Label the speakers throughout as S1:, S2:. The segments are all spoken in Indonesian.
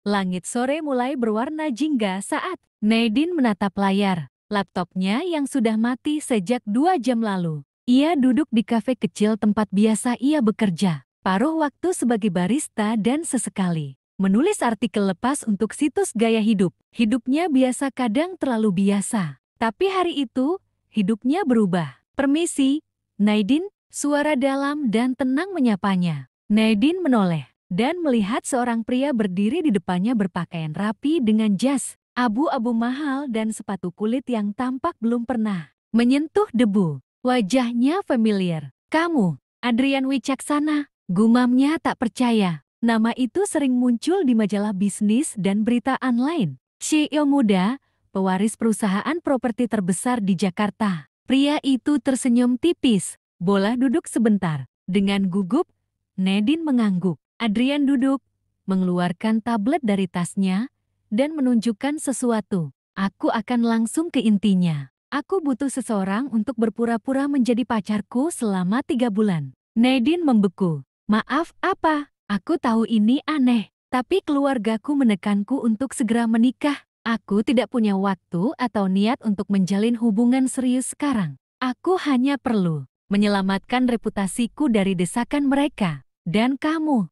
S1: Langit sore mulai berwarna jingga saat Nadine menatap layar laptopnya yang sudah mati sejak 2 jam lalu. Ia duduk di kafe kecil tempat biasa ia bekerja. Paruh waktu sebagai barista dan sesekali menulis artikel lepas untuk situs gaya hidup. Hidupnya biasa kadang terlalu biasa. Tapi hari itu, hidupnya berubah. Permisi, Nadine, suara dalam dan tenang menyapanya. Nadine menoleh dan melihat seorang pria berdiri di depannya berpakaian rapi dengan jas abu-abu mahal dan sepatu kulit yang tampak belum pernah menyentuh debu. Wajahnya familiar. Kamu, Adrian Wicaksana, gumamnya tak percaya. Nama itu sering muncul di majalah bisnis dan berita online. CEO muda, pewaris perusahaan properti terbesar di Jakarta. Pria itu tersenyum tipis. Bola duduk sebentar. Dengan gugup, Nadine mengangguk. Adrian duduk, mengeluarkan tablet dari tasnya, dan menunjukkan sesuatu. Aku akan langsung ke intinya. Aku butuh seseorang untuk berpura-pura menjadi pacarku selama 3 bulan. Nadine membeku. Maaf, apa? Aku tahu ini aneh, tapi keluargaku menekanku untuk segera menikah. Aku tidak punya waktu atau niat untuk menjalin hubungan serius sekarang. Aku hanya perlu menyelamatkan reputasiku dari desakan mereka. Dan kamu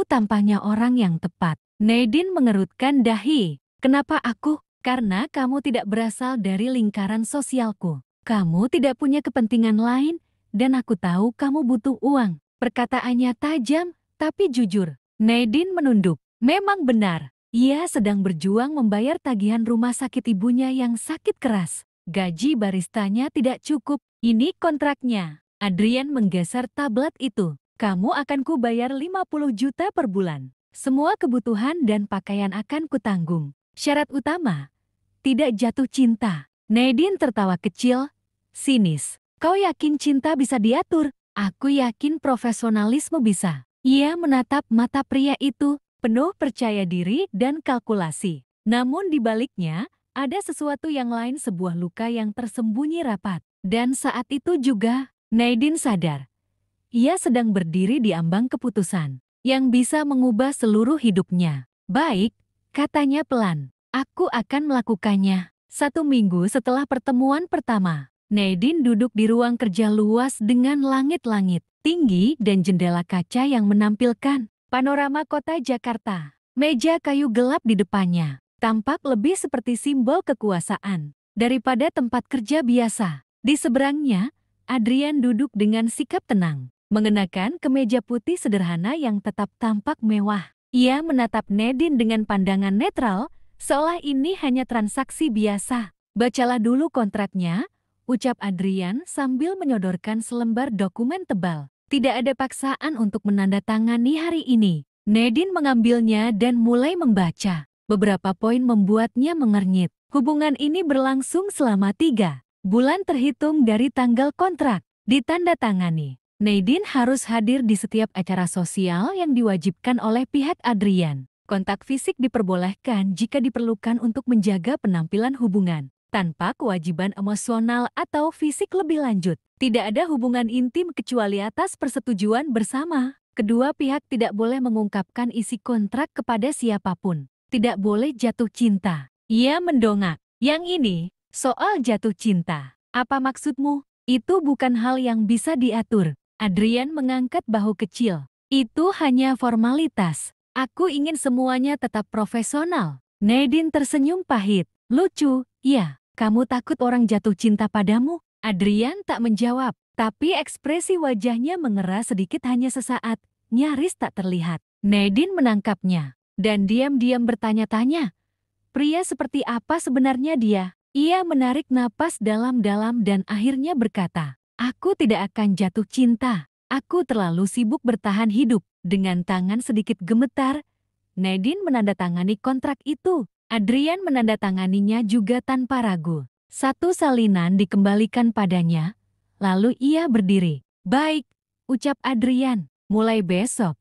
S1: tampaknya orang yang tepat. Nadine mengerutkan dahi. Kenapa aku? Karena kamu tidak berasal dari lingkaran sosialku. Kamu tidak punya kepentingan lain, dan aku tahu kamu butuh uang. Perkataannya tajam, tapi jujur. Nadine menunduk. Memang benar. Ia sedang berjuang membayar tagihan rumah sakit ibunya yang sakit keras. Gaji baristanya tidak cukup. Ini kontraknya. Adrian menggeser tablet itu. Kamu akan kubayar 50 juta per bulan. Semua kebutuhan dan pakaian akan kutanggung. Syarat utama, tidak jatuh cinta. Nadine tertawa kecil, sinis. Kau yakin cinta bisa diatur? Aku yakin profesionalisme bisa. Ia menatap mata pria itu, penuh percaya diri dan kalkulasi. Namun di baliknya, ada sesuatu yang lain, sebuah luka yang tersembunyi rapat. Dan saat itu juga, Nadine sadar. Ia sedang berdiri di ambang keputusan yang bisa mengubah seluruh hidupnya. Baik, katanya pelan. Aku akan melakukannya. 1 minggu setelah pertemuan pertama, Nadine duduk di ruang kerja luas dengan langit-langit tinggi dan jendela kaca yang menampilkan panorama kota Jakarta. Meja kayu gelap di depannya tampak lebih seperti simbol kekuasaan daripada tempat kerja biasa. Di seberangnya, Adrian duduk dengan sikap tenang, mengenakan kemeja putih sederhana yang tetap tampak mewah. Ia menatap Nadine dengan pandangan netral, seolah ini hanya transaksi biasa. Bacalah dulu kontraknya, ucap Adrian sambil menyodorkan selembar dokumen tebal. Tidak ada paksaan untuk menandatangani hari ini. Nadine mengambilnya dan mulai membaca. Beberapa poin membuatnya mengernyit. Hubungan ini berlangsung selama 3 bulan terhitung dari tanggal kontrak ditandatangani. Nadine harus hadir di setiap acara sosial yang diwajibkan oleh pihak Adrian. Kontak fisik diperbolehkan jika diperlukan untuk menjaga penampilan hubungan, tanpa kewajiban emosional atau fisik lebih lanjut. Tidak ada hubungan intim kecuali atas persetujuan bersama. Kedua pihak tidak boleh mengungkapkan isi kontrak kepada siapapun. Tidak boleh jatuh cinta. Ia mendongak. Yang ini, soal jatuh cinta. Apa maksudmu? Itu bukan hal yang bisa diatur. Adrian mengangkat bahu kecil. Itu hanya formalitas. Aku ingin semuanya tetap profesional. Nadine tersenyum pahit. Lucu, ya. Kamu takut orang jatuh cinta padamu? Adrian tak menjawab, tapi ekspresi wajahnya mengeras sedikit hanya sesaat, nyaris tak terlihat. Nadine menangkapnya, dan diam-diam bertanya-tanya. Pria seperti apa sebenarnya dia? Ia menarik napas dalam-dalam dan akhirnya berkata, aku tidak akan jatuh cinta. Aku terlalu sibuk bertahan hidup. Dengan tangan sedikit gemetar, Nadine menandatangani kontrak itu. Adrian menandatanganinya juga tanpa ragu. 1 salinan dikembalikan padanya, lalu ia berdiri. Baik, ucap Adrian, mulai besok,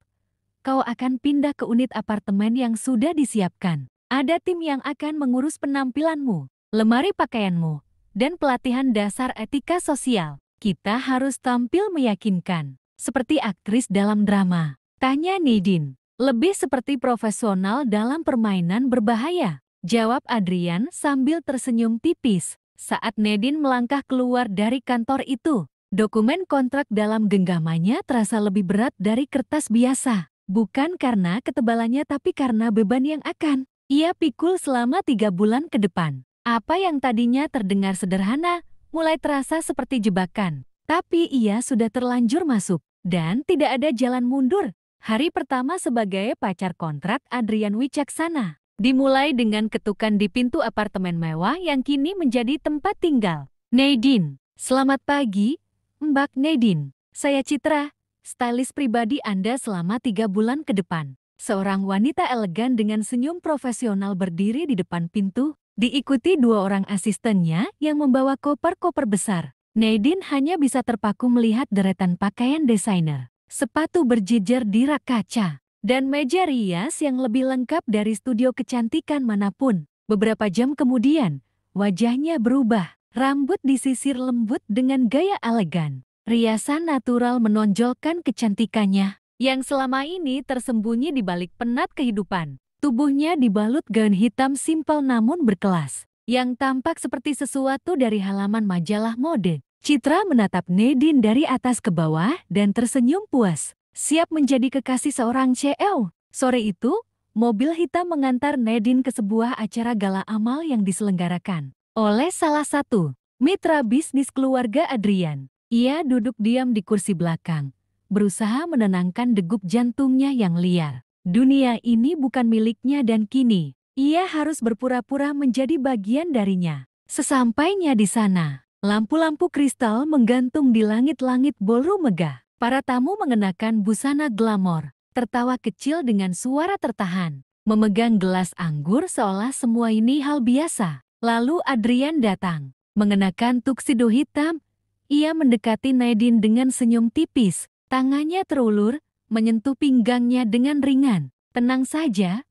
S1: kau akan pindah ke unit apartemen yang sudah disiapkan. Ada tim yang akan mengurus penampilanmu, lemari pakaianmu, dan pelatihan dasar etika sosial. Kita harus tampil meyakinkan, seperti aktris dalam drama. Tanya Nadine. Lebih seperti profesional dalam permainan berbahaya, jawab Adrian sambil tersenyum tipis. Saat Nadine melangkah keluar dari kantor itu, dokumen kontrak dalam genggamannya terasa lebih berat dari kertas biasa. Bukan karena ketebalannya tapi karena beban yang akan ia pikul selama 3 bulan ke depan. Apa yang tadinya terdengar sederhana, mulai terasa seperti jebakan. Tapi ia sudah terlanjur masuk, dan tidak ada jalan mundur. Hari pertama sebagai pacar kontrak Adrian Wicaksana dimulai dengan ketukan di pintu apartemen mewah yang kini menjadi tempat tinggal Nadine. Selamat pagi, Mbak Nadine. Saya Citra, stylist pribadi Anda selama 3 bulan ke depan. Seorang wanita elegan dengan senyum profesional berdiri di depan pintu, diikuti 2 orang asistennya yang membawa koper-koper besar. Nadine hanya bisa terpaku melihat deretan pakaian desainer, sepatu berjejer di rak kaca, dan meja rias yang lebih lengkap dari studio kecantikan manapun. Beberapa jam kemudian, wajahnya berubah. Rambut disisir lembut dengan gaya elegan. Riasan natural menonjolkan kecantikannya, yang selama ini tersembunyi di balik penat kehidupan. Tubuhnya dibalut gaun hitam simpel namun berkelas, yang tampak seperti sesuatu dari halaman majalah mode. Citra menatap Nadine dari atas ke bawah dan tersenyum puas. Siap menjadi kekasih seorang CEO. Sore itu, mobil hitam mengantar Nadine ke sebuah acara gala amal yang diselenggarakan oleh salah satu mitra bisnis keluarga Adrian. Ia duduk diam di kursi belakang, berusaha menenangkan degup jantungnya yang liar. Dunia ini bukan miliknya dan kini, ia harus berpura-pura menjadi bagian darinya. Sesampainya di sana, lampu-lampu kristal menggantung di langit-langit ballroom megah. Para tamu mengenakan busana glamor, tertawa kecil dengan suara tertahan, memegang gelas anggur seolah semua ini hal biasa. Lalu Adrian datang, mengenakan tuxedo hitam. Ia mendekati Nadine dengan senyum tipis, tangannya terulur, menyentuh pinggangnya dengan ringan. Tenang saja,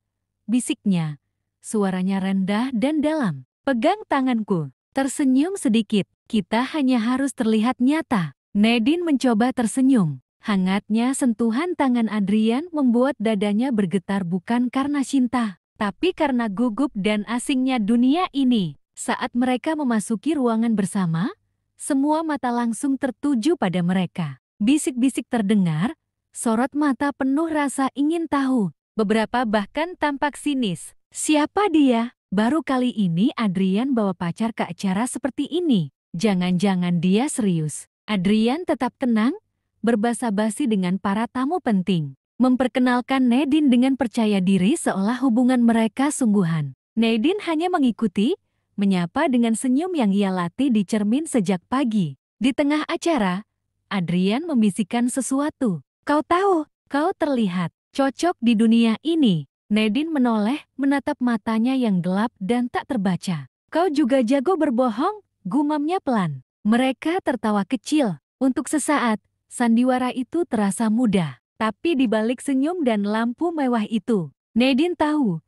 S1: bisiknya. Suaranya rendah dan dalam. Pegang tanganku, tersenyum sedikit, kita hanya harus terlihat nyata. Nadine mencoba tersenyum. Hangatnya sentuhan tangan Adrian membuat dadanya bergetar bukan karena cinta, tapi karena gugup dan asingnya dunia ini. Saat mereka memasuki ruangan bersama, semua mata langsung tertuju pada mereka. Bisik-bisik terdengar, sorot mata penuh rasa ingin tahu. Beberapa bahkan tampak sinis. Siapa dia? Baru kali ini Adrian bawa pacar ke acara seperti ini. Jangan-jangan dia serius. Adrian tetap tenang, berbasa-basi dengan para tamu penting. Memperkenalkan Nadine dengan percaya diri seolah hubungan mereka sungguhan. Nadine hanya mengikuti, menyapa dengan senyum yang ia latih di cermin sejak pagi. Di tengah acara, Adrian membisikkan sesuatu. Kau tahu, kau terlihat cocok di dunia ini. Nadine menoleh, menatap matanya yang gelap dan tak terbaca. Kau juga jago berbohong, gumamnya pelan. Mereka tertawa kecil. Untuk sesaat, sandiwara itu terasa mudah. Tapi di balik senyum dan lampu mewah itu, Nadine tahu,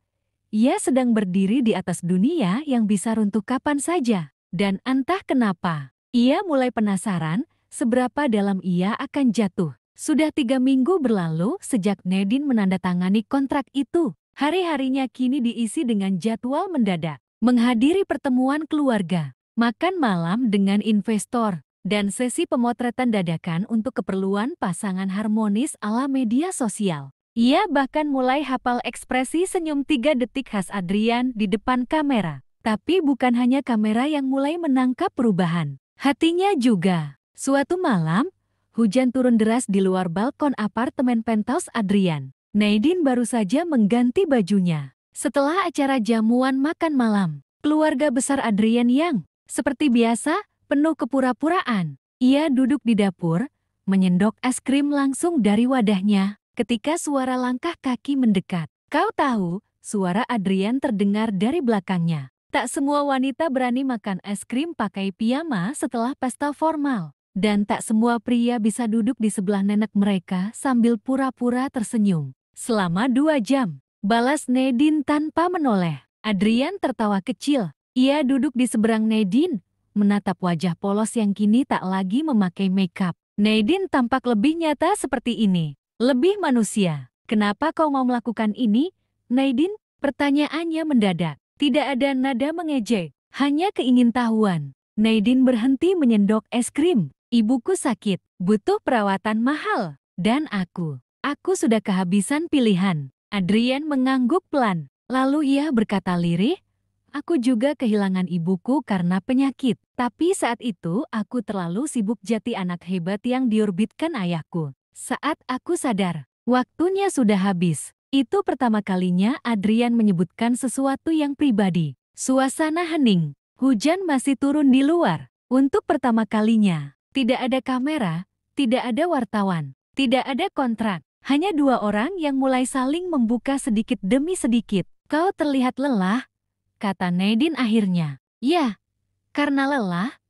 S1: ia sedang berdiri di atas dunia yang bisa runtuh kapan saja. Dan entah kenapa, ia mulai penasaran seberapa dalam ia akan jatuh. Sudah 3 minggu berlalu sejak Nadine menandatangani kontrak itu. Hari-harinya kini diisi dengan jadwal mendadak. Menghadiri pertemuan keluarga, makan malam dengan investor, dan sesi pemotretan dadakan untuk keperluan pasangan harmonis ala media sosial. Ia bahkan mulai hafal ekspresi senyum 3 detik khas Adrian di depan kamera. Tapi bukan hanya kamera yang mulai menangkap perubahan. Hatinya juga. Suatu malam, hujan turun deras di luar balkon apartemen penthouse Adrian. Nadine baru saja mengganti bajunya. Setelah acara jamuan makan malam, keluarga besar Adrian yang, seperti biasa, penuh kepura-puraan. Ia duduk di dapur, menyendok es krim langsung dari wadahnya, ketika suara langkah kaki mendekat. Kau tahu, suara Adrian terdengar dari belakangnya. Tak semua wanita berani makan es krim pakai piyama setelah pesta formal. Dan tak semua pria bisa duduk di sebelah nenek mereka sambil pura-pura tersenyum. Selama 2 jam. Balas Nadine tanpa menoleh. Adrian tertawa kecil. Ia duduk di seberang Nadine, menatap wajah polos yang kini tak lagi memakai makeup. Nadine tampak lebih nyata seperti ini. Lebih manusia. Kenapa kau mau melakukan ini, Nadine? Pertanyaannya mendadak. Tidak ada nada mengejek, hanya keingintahuan. Nadine berhenti menyendok es krim. Ibuku sakit, butuh perawatan mahal. Dan aku sudah kehabisan pilihan. Adrian mengangguk pelan. Lalu ia berkata lirih, aku juga kehilangan ibuku karena penyakit. Tapi saat itu aku terlalu sibuk jadi anak hebat yang diorbitkan ayahku. Saat aku sadar, waktunya sudah habis. Itu pertama kalinya Adrian menyebutkan sesuatu yang pribadi. Suasana hening. Hujan masih turun di luar. Untuk pertama kalinya, tidak ada kamera, tidak ada wartawan, tidak ada kontrak. Hanya dua orang yang mulai saling membuka sedikit demi sedikit. Kau terlihat lelah, kata Nadine akhirnya. Ya, karena lelah,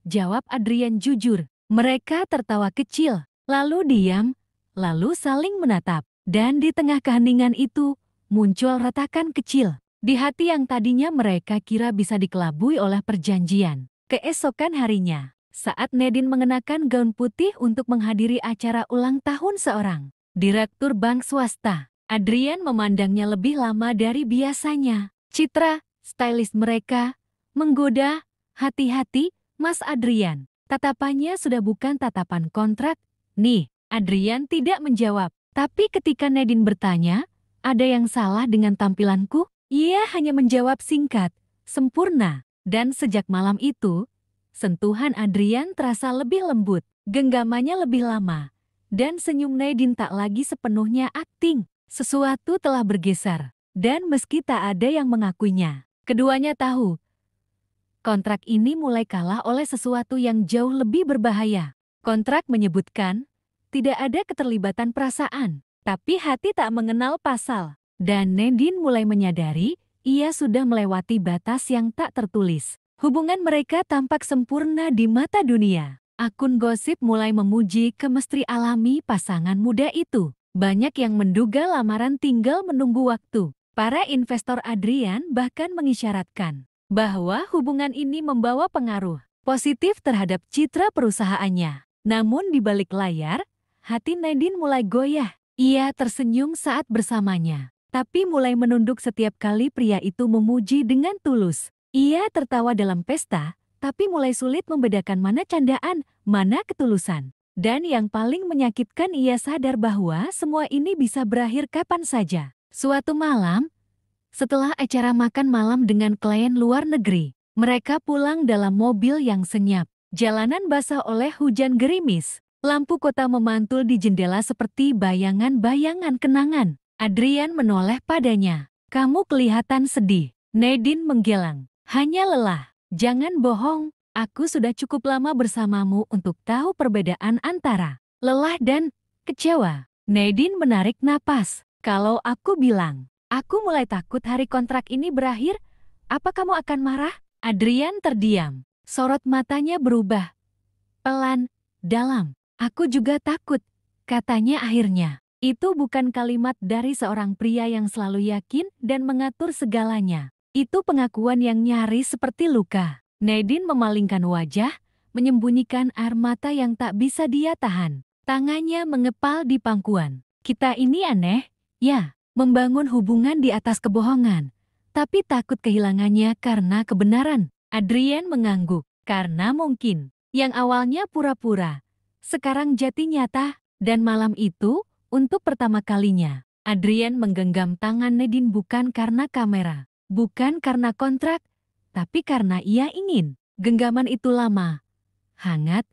S1: jawab Adrian jujur. Mereka tertawa kecil, lalu diam, lalu saling menatap. Dan di tengah keheningan itu, muncul retakan kecil. Di hati yang tadinya mereka kira bisa dikelabui oleh perjanjian. Keesokan harinya, saat Nadine mengenakan gaun putih untuk menghadiri acara ulang tahun seorang direktur bank swasta, Adrian memandangnya lebih lama dari biasanya. Citra, stylist mereka, menggoda. Hati-hati, Mas Adrian. Tatapannya sudah bukan tatapan kontrak. Nih, Adrian tidak menjawab. Tapi ketika Nadine bertanya, ada yang salah dengan tampilanku? Ia hanya menjawab singkat, sempurna. Dan sejak malam itu, sentuhan Adrian terasa lebih lembut, genggamannya lebih lama. Dan senyum Nadine tak lagi sepenuhnya akting. Sesuatu telah bergeser. Dan meski tak ada yang mengakuinya, keduanya tahu, kontrak ini mulai kalah oleh sesuatu yang jauh lebih berbahaya. Kontrak menyebutkan, tidak ada keterlibatan perasaan, tapi hati tak mengenal pasal. Dan Nadine mulai menyadari, ia sudah melewati batas yang tak tertulis. Hubungan mereka tampak sempurna di mata dunia. Akun gosip mulai memuji kemistri alami pasangan muda itu. Banyak yang menduga lamaran tinggal menunggu waktu. Para investor Adrian bahkan mengisyaratkan bahwa hubungan ini membawa pengaruh positif terhadap citra perusahaannya. Namun di balik layar, hati Nadine mulai goyah. Ia tersenyum saat bersamanya, tapi mulai menunduk setiap kali pria itu memuji dengan tulus. Ia tertawa dalam pesta, tapi mulai sulit membedakan mana candaan, mana ketulusan. Dan yang paling menyakitkan, ia sadar bahwa semua ini bisa berakhir kapan saja. Suatu malam, setelah acara makan malam dengan klien luar negeri, mereka pulang dalam mobil yang senyap. Jalanan basah oleh hujan gerimis. Lampu kota memantul di jendela seperti bayangan-bayangan kenangan. Adrian menoleh padanya. Kamu kelihatan sedih. Nadine menggelang. Hanya lelah. Jangan bohong. Aku sudah cukup lama bersamamu untuk tahu perbedaan antara lelah dan kecewa. Nadine menarik napas. Kalau aku bilang, aku mulai takut hari kontrak ini berakhir, apa kamu akan marah? Adrian terdiam. Sorot matanya berubah. Pelan, dalam. Aku juga takut, katanya akhirnya. Itu bukan kalimat dari seorang pria yang selalu yakin dan mengatur segalanya. Itu pengakuan yang nyaris seperti luka. Nadine memalingkan wajah, menyembunyikan air mata yang tak bisa dia tahan. Tangannya mengepal di pangkuan. Kita ini aneh, ya, membangun hubungan di atas kebohongan. Tapi takut kehilangannya karena kebenaran. Adrian mengangguk, karena mungkin yang awalnya pura-pura, sekarang jati nyata. Dan malam itu, untuk pertama kalinya, Adrian menggenggam tangan Nadine bukan karena kamera, bukan karena kontrak, tapi karena ia ingin. Genggaman itu lama, hangat,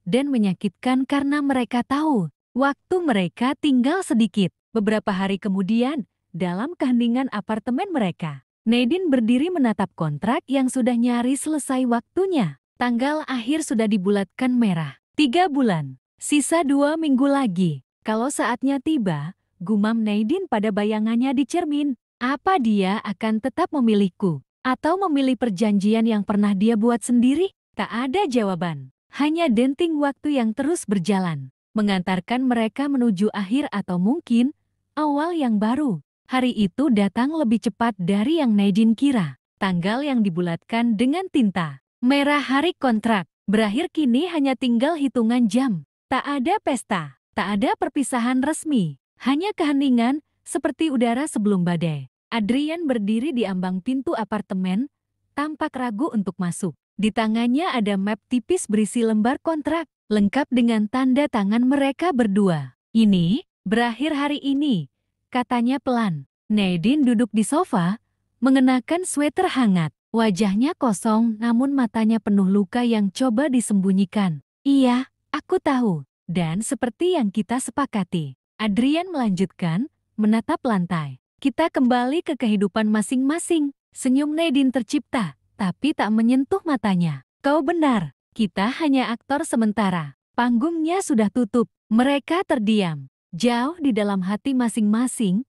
S1: dan menyakitkan karena mereka tahu, waktu mereka tinggal sedikit. Beberapa hari kemudian, dalam keheningan apartemen mereka, Nadine berdiri menatap kontrak yang sudah nyaris selesai waktunya. Tanggal akhir sudah dibulatkan merah. 3 bulan. Sisa 2 minggu lagi. Kalau saatnya tiba, gumam Nadine pada bayangannya di cermin. Apa dia akan tetap memilihku? Atau memilih perjanjian yang pernah dia buat sendiri? Tak ada jawaban. Hanya denting waktu yang terus berjalan. Mengantarkan mereka menuju akhir atau mungkin awal yang baru. Hari itu datang lebih cepat dari yang Nadine kira. Tanggal yang dibulatkan dengan tinta merah hari kontrak. Berakhir kini hanya tinggal hitungan jam. Tak ada pesta, tak ada perpisahan resmi. Hanya keheningan, seperti udara sebelum badai. Adrian berdiri di ambang pintu apartemen, tampak ragu untuk masuk. Di tangannya ada map tipis berisi lembar kontrak, lengkap dengan tanda tangan mereka berdua. Ini, berakhir hari ini, katanya pelan. Nadine duduk di sofa, mengenakan sweater hangat. Wajahnya kosong namun matanya penuh luka yang coba disembunyikan. Iya, aku tahu. Dan seperti yang kita sepakati. Adrian melanjutkan, menatap lantai. Kita kembali ke kehidupan masing-masing. Senyum Nadine tercipta, tapi tak menyentuh matanya. Kau benar, kita hanya aktor sementara. Panggungnya sudah tutup. Mereka terdiam. Jauh di dalam hati masing-masing,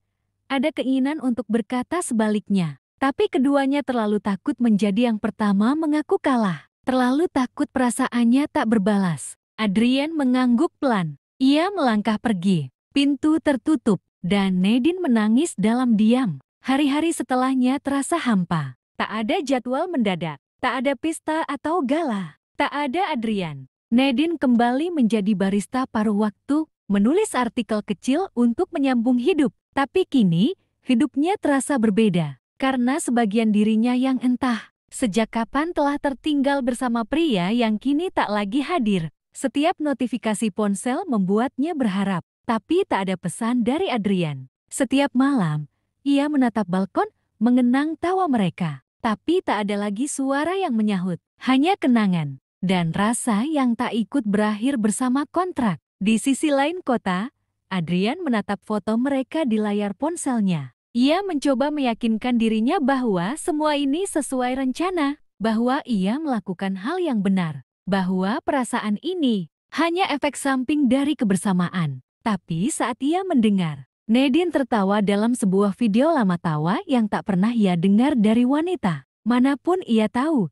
S1: ada keinginan untuk berkata sebaliknya. Tapi keduanya terlalu takut menjadi yang pertama mengaku kalah. Terlalu takut perasaannya tak berbalas. Adrian mengangguk pelan. Ia melangkah pergi. Pintu tertutup dan Nadine menangis dalam diam. Hari-hari setelahnya terasa hampa. Tak ada jadwal mendadak. Tak ada pesta atau gala. Tak ada Adrian. Nadine kembali menjadi barista paruh waktu, menulis artikel kecil untuk menyambung hidup. Tapi kini, hidupnya terasa berbeda. Karena sebagian dirinya yang entah sejak kapan telah tertinggal bersama pria yang kini tak lagi hadir. Setiap notifikasi ponsel membuatnya berharap, tapi tak ada pesan dari Adrian. Setiap malam, ia menatap balkon, mengenang tawa mereka. Tapi tak ada lagi suara yang menyahut, hanya kenangan dan rasa yang tak ikut berakhir bersama kontrak. Di sisi lain kota, Adrian menatap foto mereka di layar ponselnya. Ia mencoba meyakinkan dirinya bahwa semua ini sesuai rencana, bahwa ia melakukan hal yang benar, bahwa perasaan ini hanya efek samping dari kebersamaan. Tapi saat ia mendengar, Nadine tertawa dalam sebuah video lama tawa yang tak pernah ia dengar dari wanita. Manapun ia tahu,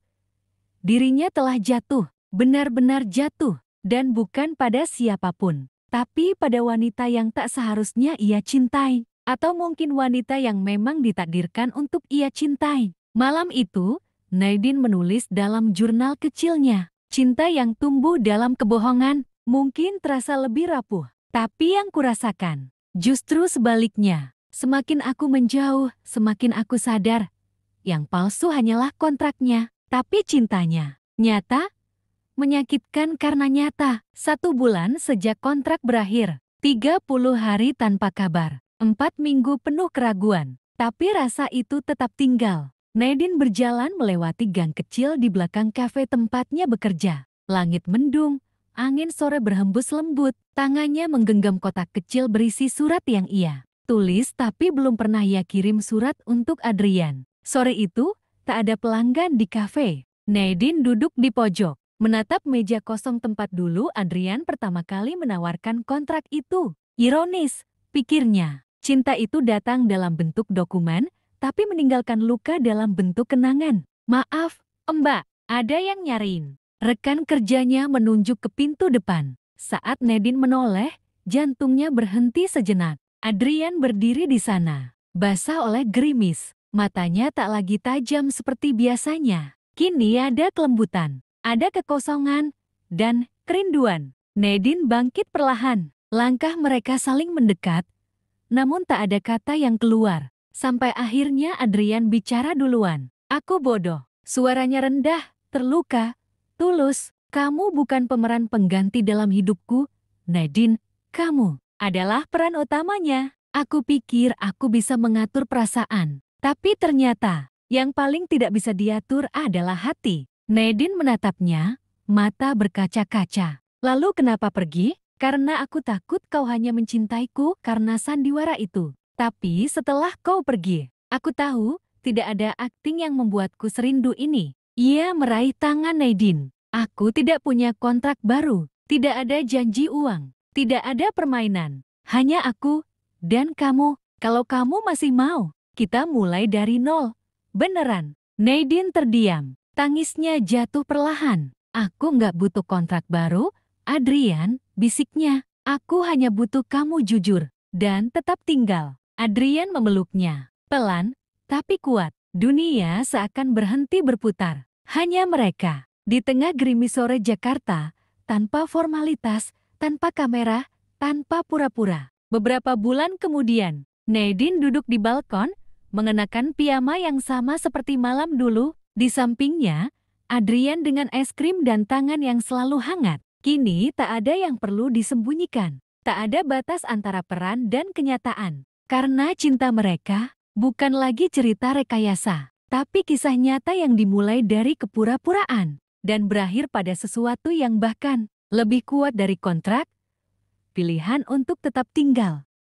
S1: dirinya telah jatuh, benar-benar jatuh, dan bukan pada siapapun, tapi pada wanita yang tak seharusnya ia cintai. Atau mungkin wanita yang memang ditakdirkan untuk ia cintai. Malam itu, Nadine menulis dalam jurnal kecilnya. Cinta yang tumbuh dalam kebohongan mungkin terasa lebih rapuh. Tapi yang kurasakan, justru sebaliknya. Semakin aku menjauh, semakin aku sadar. Yang palsu hanyalah kontraknya, tapi cintanya. Nyata, menyakitkan karena nyata. 1 bulan sejak kontrak berakhir. 30 hari tanpa kabar. 4 minggu penuh keraguan, tapi rasa itu tetap tinggal. Nadine berjalan melewati gang kecil di belakang kafe tempatnya bekerja. Langit mendung, angin sore berhembus lembut, tangannya menggenggam kotak kecil berisi surat yang ia tulis tapi belum pernah ia kirim surat untuk Adrian. Sore itu, tak ada pelanggan di kafe. Nadine duduk di pojok, menatap meja kosong tempat dulu Adrian pertama kali menawarkan kontrak itu. Ironis, pikirnya. Cinta itu datang dalam bentuk dokumen, tapi meninggalkan luka dalam bentuk kenangan. Maaf, Mbak, ada yang nyariin. Rekan kerjanya menunjuk ke pintu depan. Saat Nadine menoleh, jantungnya berhenti sejenak. Adrian berdiri di sana, basah oleh gerimis. Matanya tak lagi tajam seperti biasanya. Kini ada kelembutan, ada kekosongan, dan kerinduan. Nadine bangkit perlahan. Langkah mereka saling mendekat, namun tak ada kata yang keluar. Sampai akhirnya Adrian bicara duluan. Aku bodoh. Suaranya rendah, terluka, tulus. Kamu bukan pemeran pengganti dalam hidupku, Nadine. Kamu adalah peran utamanya. Aku pikir aku bisa mengatur perasaan. Tapi ternyata, yang paling tidak bisa diatur adalah hati. Nadine menatapnya, mata berkaca-kaca. Lalu kenapa pergi? Karena aku takut kau hanya mencintaiku karena sandiwara itu. Tapi setelah kau pergi, aku tahu tidak ada akting yang membuatku serindu ini. Ia meraih tangan Nadine. Aku tidak punya kontrak baru, tidak ada janji uang, tidak ada permainan. Hanya aku dan kamu. Kalau kamu masih mau, kita mulai dari nol. Beneran. Nadine terdiam. Tangisnya jatuh perlahan. Aku nggak butuh kontrak baru, Adrian. Bisiknya, aku hanya butuh kamu jujur dan tetap tinggal. Adrian memeluknya, pelan tapi kuat. Dunia seakan berhenti berputar. Hanya mereka, di tengah gerimis sore Jakarta, tanpa formalitas, tanpa kamera, tanpa pura-pura. Beberapa bulan kemudian, Nadine duduk di balkon, mengenakan piyama yang sama seperti malam dulu. Di sampingnya, Adrian dengan es krim dan tangan yang selalu hangat. Kini tak ada yang perlu disembunyikan. Tak ada batas antara peran dan kenyataan. Karena cinta mereka bukan lagi cerita rekayasa, tapi kisah nyata yang dimulai dari kepura-puraan dan berakhir pada sesuatu yang bahkan lebih kuat dari kontrak, pilihan untuk tetap tinggal.